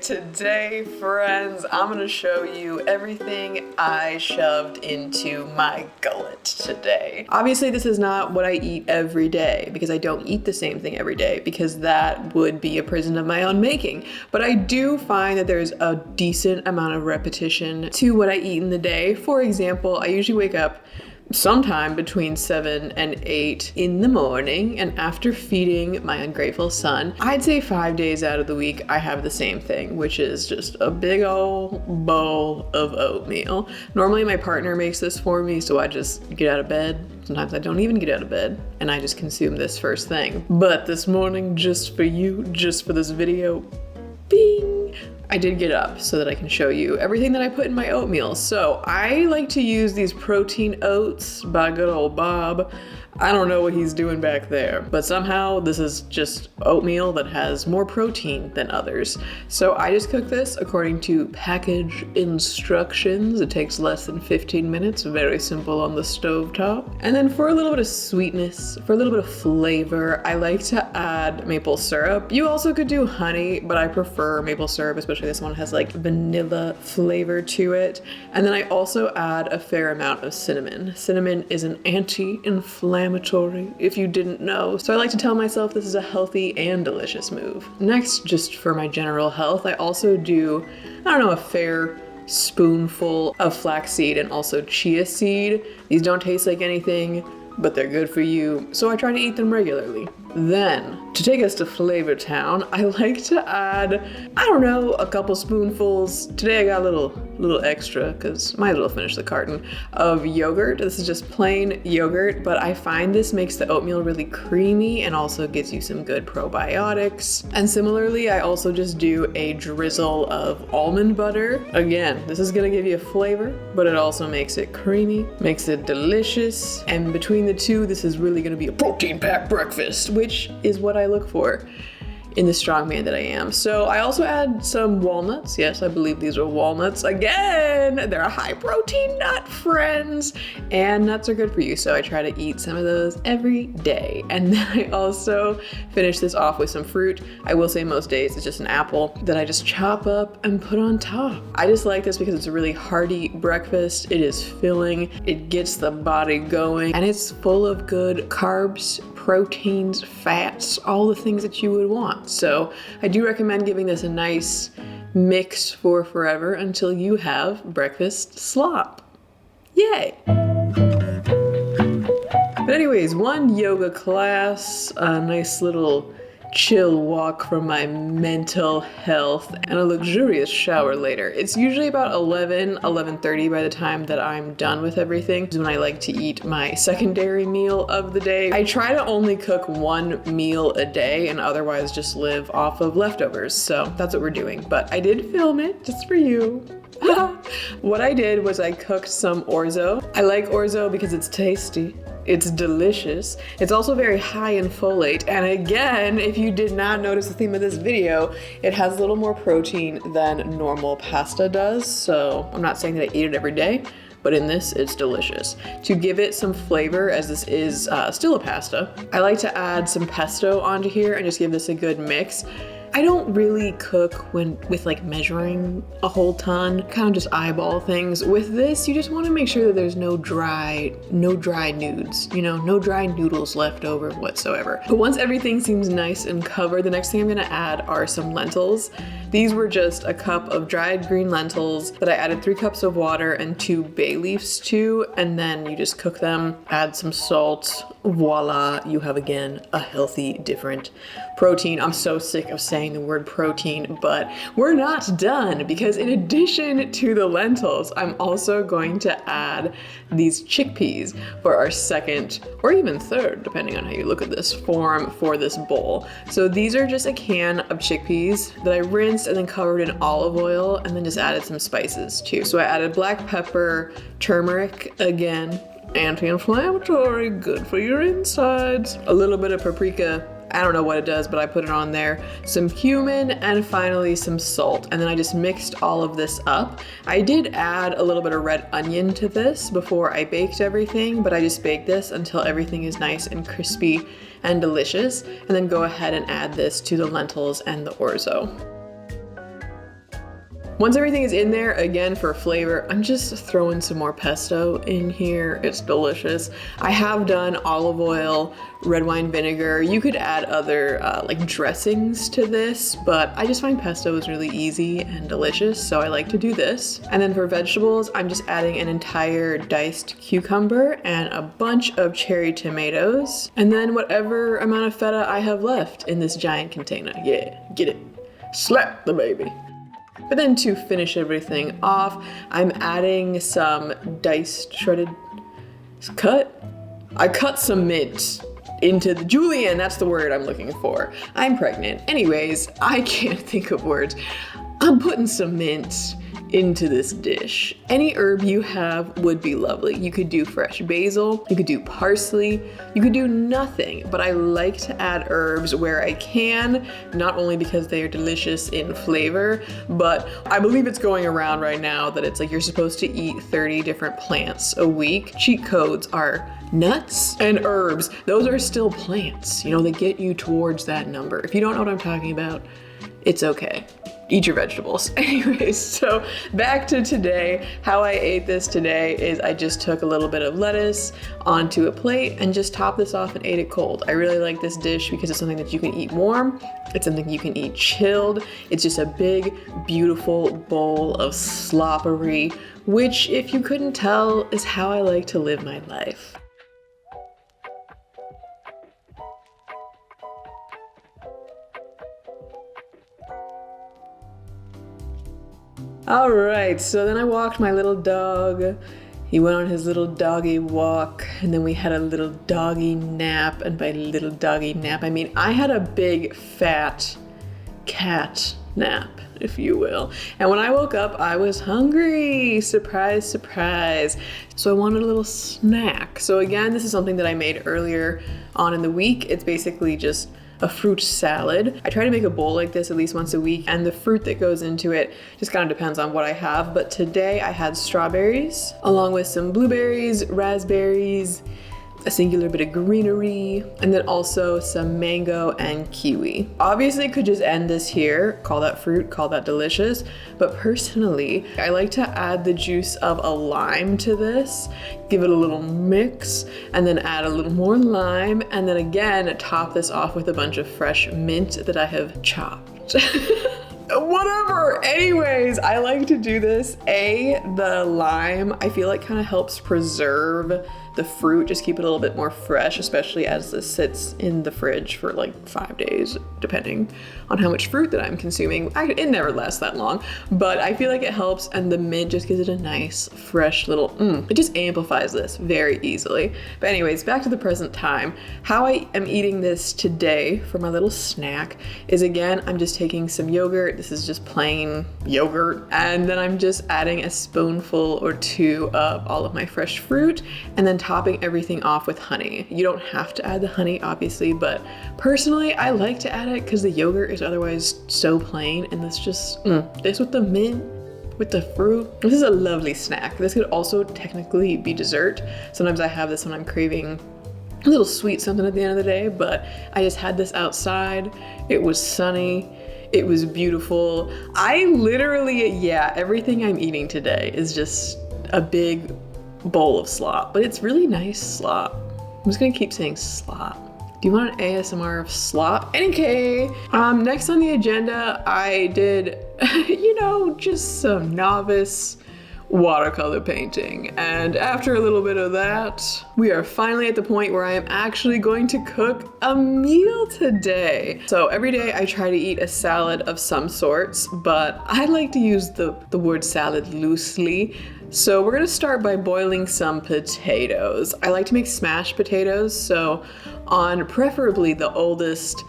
Today, friends, I'm gonna show you everything I shoved into my gullet today. Obviously, this is not what I eat every day because I don't eat the same thing every day because that would be a prison of my own making. But I do find that there's a decent amount of repetition to what I eat in the day. For example, I usually wake up sometime between 7 and 8 in the morning, and after feeding my ungrateful son, I'd say 5 days out of the week I have the same thing, which is just a big old bowl of oatmeal. Normally my partner makes this for me, so I just get out of bed. Sometimes I don't even get out of bed and I just consume this first thing. But this morning, just for you, just for this video, bing! I did get up so that I can show you everything that I put in my oatmeal. So I like to use these protein oats by good old Bob. I don't know what he's doing back there, but somehow this is just oatmeal that has more protein than others. So I just cook this according to package instructions. It takes less than 15 minutes, very simple on the stovetop. And then for a little bit of sweetness, for a little bit of flavor, I like to add maple syrup. You also could do honey, but I prefer maple syrup, especially this one has like vanilla flavor to it. And then I also add a fair amount of cinnamon. Cinnamon is an anti-inflammatory if you didn't know. So I like to tell myself this is a healthy and delicious move. Next, just for my general health, I also do, I don't know, a fair spoonful of flaxseed and also chia seed. These don't taste like anything, but they're good for you, so I try to eat them regularly. Then, to take us to Flavor Town, I like to add, I don't know, a couple spoonfuls. Today I got a little extra because might as well finish the carton of yogurt. This is just plain yogurt, but I find this makes the oatmeal really creamy and also gives you some good probiotics. And similarly, I also just do a drizzle of almond butter. Again, this is gonna give you a flavor, but it also makes it creamy, makes it delicious. And between the two, this is really gonna be a protein-packed breakfast, which is what I look for in the strongman that I am. So I also add some walnuts. Yes, I believe these are walnuts. Again, they're a high protein nut, friends, and nuts are good for you. So I try to eat some of those every day. And then I also finish this off with some fruit. I will say most days it's just an apple that I just chop up and put on top. I just like this because it's a really hearty breakfast. It is filling, it gets the body going, and it's full of good carbs, proteins, fats, all the things that you would want. So I do recommend giving this a nice mix for forever until you have breakfast slop. Yay! But anyways, one yoga class, a nice little chill walk for my mental health, and a luxurious shower later. It's usually about 11:30 by the time that I'm done with everything. This is when I like to eat my secondary meal of the day. I try to only cook one meal a day and otherwise just live off of leftovers. So that's what we're doing. But I did film it just for you. What I did was I cooked some orzo. I like orzo because it's tasty. It's delicious. It's also very high in folate. And again, if you did not notice the theme of this video, it has a little more protein than normal pasta does. So I'm not saying that I eat it every day, but in this, it's delicious. To give it some flavor, as this is still a pasta, I like to add some pesto onto here and just give this a good mix. I don't really cook with like measuring a whole ton, kind of just eyeball things. With this, you just want to make sure that there's no dry nudes, you know, no dry noodles left over whatsoever. But once everything seems nice and covered, the next thing I'm gonna add are some lentils. These were just a cup of dried green lentils that I added 3 cups of water and 2 bay leaves to, and then you just cook them, add some salt, voila, you have again a healthy, different protein. I'm so sick of saying the word protein, but we're not done because in addition to the lentils, I'm also going to add these chickpeas for our second or even third, depending on how you look at this, form for this bowl. So these are just a can of chickpeas that I rinsed and then covered in olive oil and then just added some spices too. So I added black pepper, turmeric, again, anti-inflammatory, good for your insides, a little bit of paprika, I don't know what it does, but I put it on there, some cumin, and finally some salt. And then I just mixed all of this up. I did add a little bit of red onion to this before I baked everything, but I just baked this until everything is nice and crispy and delicious, and then go ahead and add this to the lentils and the orzo. Once everything is in there, again for flavor, I'm just throwing some more pesto in here. It's delicious. I have done olive oil, red wine vinegar. You could add other like dressings to this, but I just find pesto is really easy and delicious, so I like to do this. And then for vegetables, I'm just adding an entire diced cucumber and a bunch of cherry tomatoes, and then whatever amount of feta I have left in this giant container. Yeah, get it. Slap the baby. But then to finish everything off, I'm adding some diced shredded cut. I cut some mint into the julienne, that's the word I'm looking for. I'm pregnant. Anyways, I can't think of words. I'm putting some mint into this dish. Any herb you have would be lovely. You could do fresh basil, you could do parsley, you could do nothing, but I like to add herbs where I can, not only because they are delicious in flavor, but I believe it's going around right now that it's like you're supposed to eat 30 different plants a week. Cheat codes are nuts and herbs. Those are still plants. You know, they get you towards that number. If you don't know what I'm talking about, it's okay. Eat your vegetables. Anyways, so back to today. How I ate this today is I just took a little bit of lettuce onto a plate and just topped this off and ate it cold. I really like this dish because it's something that you can eat warm. It's something you can eat chilled. It's just a big, beautiful bowl of sloppery, which, if you couldn't tell, is how I like to live my life. All right, so then I walked my little dog. He went on his little doggy walk, and then we had a little doggy nap. And by little doggy nap, I mean I had a big fat cat nap, if you will. And when I woke up, I was hungry. Surprise, surprise. So I wanted a little snack. So again, this is something that I made earlier on in the week. It's basically just a fruit salad. I try to make a bowl like this at least once a week, and the fruit that goes into it just kind of depends on what I have. But today I had strawberries along with some blueberries, raspberries, a singular bit of greenery, and then also some mango and kiwi. Obviously could just end this here, call that fruit, call that delicious, but personally, I like to add the juice of a lime to this, give it a little mix, and then add a little more lime, and then again, top this off with a bunch of fresh mint that I have chopped. Whatever. Anyways, I like to do this. The lime, I feel like kind of helps preserve the fruit, just keep it a little bit more fresh, especially as this sits in the fridge for like 5 days, depending on how much fruit that I'm consuming. It never lasts that long, but I feel like it helps, and the mint just gives it a nice, fresh little, it just amplifies this very easily. But anyways, back to the present time. How I am eating this today for my little snack is, again, I'm just taking some yogurt. This is just plain yogurt, and then I'm just adding a spoonful or two of all of my fresh fruit, and then topping everything off with honey. You don't have to add the honey, obviously, but personally, I like to add it because the yogurt is otherwise so plain, and this just, this with the mint, with the fruit, this is a lovely snack. This could also technically be dessert. Sometimes I have this when I'm craving a little sweet something at the end of the day, but I just had this outside. It was sunny. It was beautiful. I literally, everything I'm eating today is just a big bowl of slop, but it's really nice slop. I'm just gonna keep saying slop. Do you want an ASMR of slop? Anyway, next on the agenda, I did, just some novice watercolor painting. And after a little bit of that, we are finally at the point where I am actually going to cook a meal today. So every day I try to eat a salad of some sorts, but I like to use the word salad loosely. So we're gonna start by boiling some potatoes. I like to make smashed potatoes, so on preferably the oldest,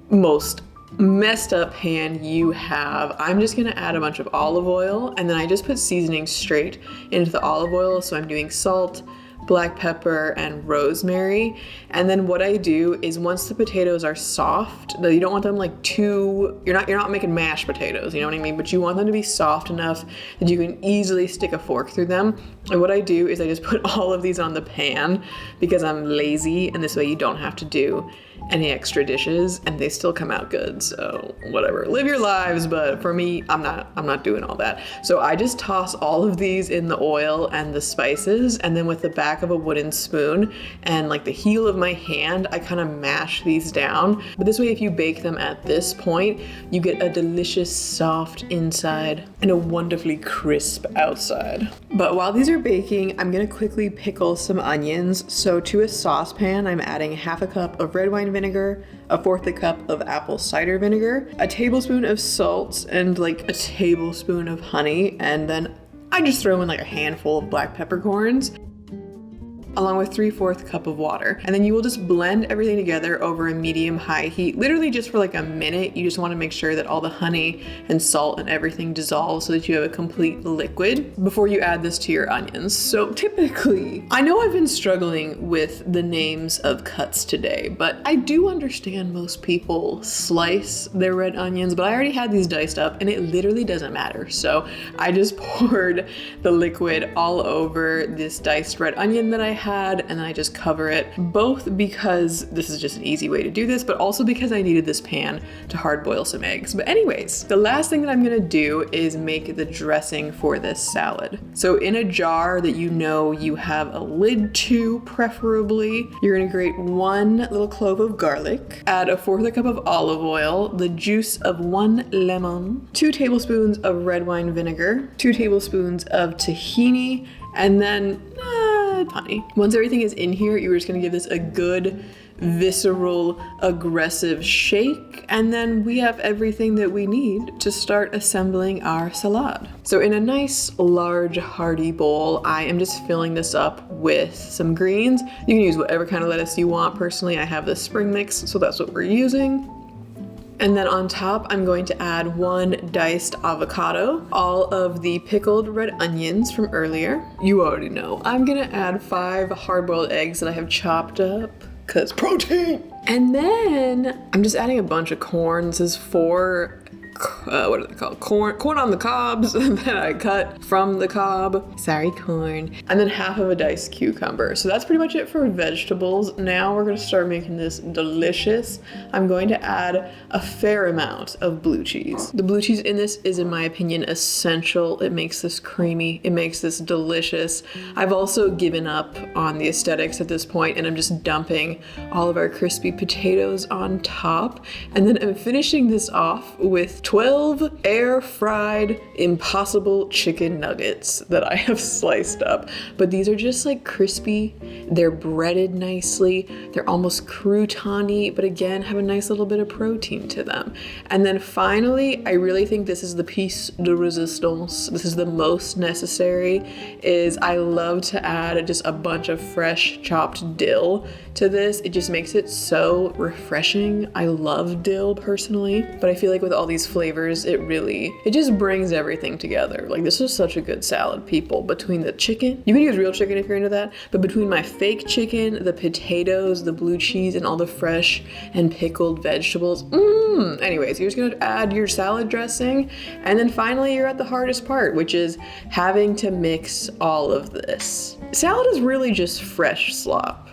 most messed up pan you have, I'm just gonna add a bunch of olive oil, and then I just put seasoning straight into the olive oil. So I'm doing salt, black pepper, and rosemary. And then what I do is, once the potatoes are soft, you don't want them like too, you're not making mashed potatoes, you know what I mean? But you want them to be soft enough that you can easily stick a fork through them. And what I do is I just put all of these on the pan because I'm lazy, and this way you don't have to do any extra dishes and they still come out good. So whatever, live your lives, but for me, I'm not doing all that. So I just toss all of these in the oil and the spices, and then with the back of a wooden spoon and like the heel of my hand, I kind of mash these down. But this way, if you bake them at this point, you get a delicious soft inside and a wonderfully crisp outside. But while these are baking, I'm gonna quickly pickle some onions. So to a saucepan, I'm adding half a cup of red wine vinegar, a fourth a cup of apple cider vinegar, a tablespoon of salt, and like a tablespoon of honey, and then I just throw in like a handful of black peppercorns, along with 3/4 cup of water. And then you will just blend everything together over a medium-high heat, literally just for like a minute. You just want to make sure that all the honey and salt and everything dissolves so that you have a complete liquid before you add this to your onions. So typically, I know I've been struggling with the names of cuts today, but I do understand most people slice their red onions, but I already had these diced up and it literally doesn't matter. So I just poured the liquid all over this diced red onion that I had, and then I just cover it, both because this is just an easy way to do this, but also because I needed this pan to hard boil some eggs. But anyways, the last thing that I'm gonna do is make the dressing for this salad. So in a jar that you know you have a lid to, preferably, you're gonna grate 1 little clove of garlic, add a 1/4 cup of olive oil, the juice of 1 lemon, 2 tablespoons of red wine vinegar, 2 tablespoons of tahini, and then honey. Once everything is in here, you're just gonna give this a good, visceral, aggressive shake, and then we have everything that we need to start assembling our salad. So in a nice, large, hearty bowl, I am just filling this up with some greens. You can use whatever kind of lettuce you want. Personally, I have the spring mix, so that's what we're using. And then on top, I'm going to add 1 diced avocado, all of the pickled red onions from earlier. You already know. I'm gonna add 5 hard-boiled eggs that I have chopped up, cause protein. And then I'm just adding a bunch of corn. This is 4, what are they called? Corn on the cobs that I cut from the cob. Sorry, corn. And then half of a diced cucumber. So that's pretty much it for vegetables. Now we're gonna start making this delicious. I'm going to add a fair amount of blue cheese. The blue cheese in this is, in my opinion, essential. It makes this creamy. It makes this delicious. I've also given up on the aesthetics at this point, and I'm just dumping all of our crispy potatoes on top. And then I'm finishing this off with 12 air-fried impossible chicken nuggets that I have sliced up. But these are just like crispy. They're breaded nicely. They're almost crouton-y, but again, have a nice little bit of protein to them. And then finally, I really think this is the piece de resistance. This is the most necessary, is I love to add just a bunch of fresh chopped dill to this. It just makes it so refreshing. I love dill personally, but I feel like with all these flavors, it just brings everything together. Like, this is such a good salad, people. Between the chicken, you can use real chicken if you're into that, but between my fake chicken, the potatoes, the blue cheese, and all the fresh and pickled vegetables, anyways, you're just gonna add your salad dressing, and then finally you're at the hardest part, which is having to mix all of this. Salad is really just fresh slop,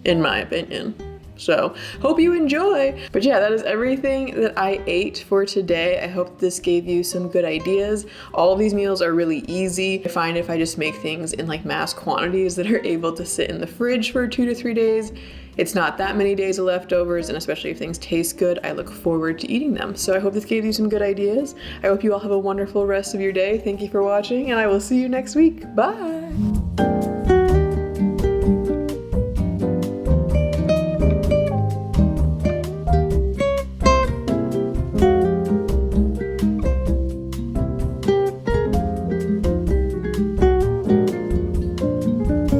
in my opinion. So, hope you enjoy. But yeah, that is everything that I ate for today. I hope this gave you some good ideas. All of these meals are really easy. I find if I just make things in like mass quantities that are able to sit in the fridge for 2 to 3 days, it's not that many days of leftovers, and especially if things taste good, I look forward to eating them. So I hope this gave you some good ideas. I hope you all have a wonderful rest of your day. Thank you for watching, and I will see you next week. Bye!